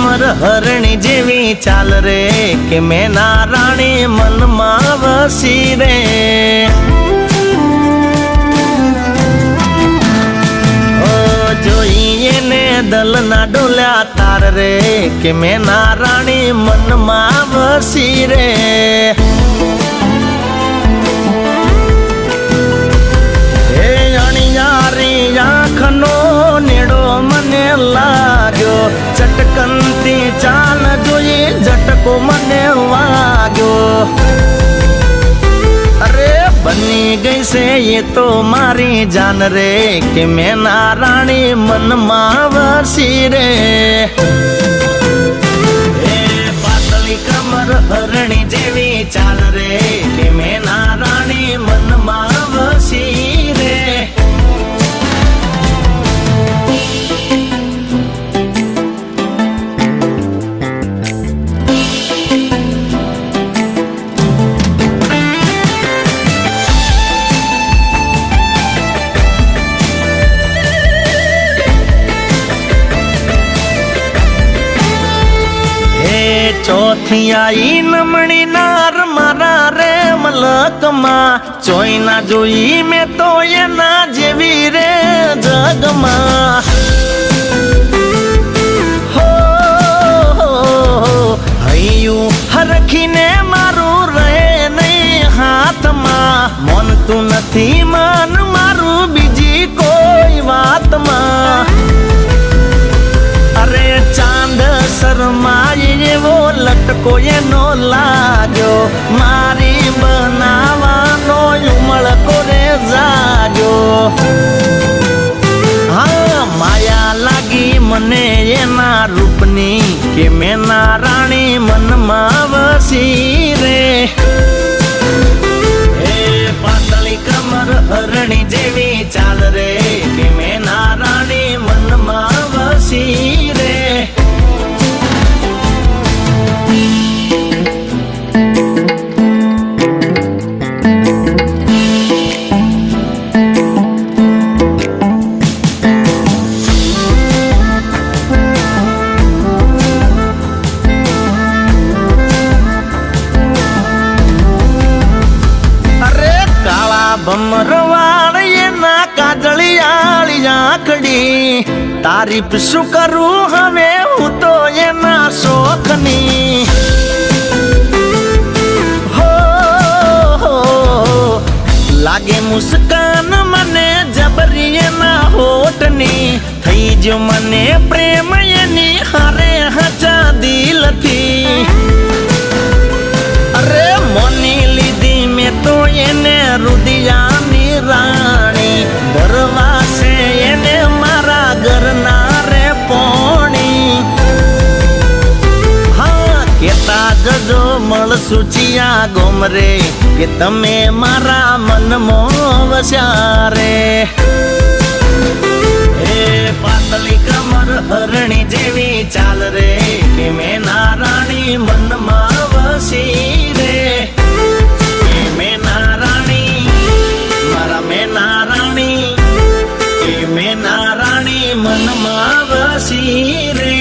કમર હરણી જેવી ચાલ રે કે મેના રાણી મનમાં વસી રે જોઈએ ને દલના ડોલ્યા તાર રે કે મેના રાણી મનમાં વસી રે હે અણિયારી આંખનો નેડો મને લાગ્યો ચટકનથી ચાલ જોઈ ઝટકો મને વાગ્યો અરે બની ગઈ છે એ તો મારી જાન રે કે મેના રાણી મનમાં વસી રે એ પાતળી કમર હરણી જેવી ચાલ રે કે મેના રાણી મનમાં વસી રે ચોથી આઈ નમણી નાર મારા રે મલકમાં ચોઈ ના જોઈ મેં તો એના જેવી રે જગમાં હો હૈયું હરખીને મારું રહે નહીં હાથમાં મન તું નથી મન મારું બીજી કોઈ વાતમાં અરે ચાંદ શરમાય એવો લટકો એનો લાગ્યો મારી બનાવાનો ઉમળકો રે જાગ્યો હા માયા લાગી મને એના રૂપની કે મેના રાણી મનમાં વસી રે એ પાતળી કમર હરણી જેવી ચાલ રે કે મેના રાણી મનમાં વસી રે ભમરવાળ એના કાજળિયાળી આંખડી તારીફ શું કરું હવે હું તો એના શોખની હો લાગે મુસ્કાન મને જબરી એના હોઠની થઈ જો મને પ્રેમ એની હારે હચા દિલથી અરે મોની લીધી મેં તો એને રુદિયાની રાણી દરવાસે એને મારા ઘરના રે પોણી હા કેતા જજો મળશું ચિયા ગોમરે કે તમે મારા મનમાં વસ્યા રે એ પાતળી કમર હરણી જેવી ચાલ રે કે મેના રાણી મનમાં વસી રે મેના રાણી મારા મેના રાણી એ મેના રાણી મનમાં વસી રે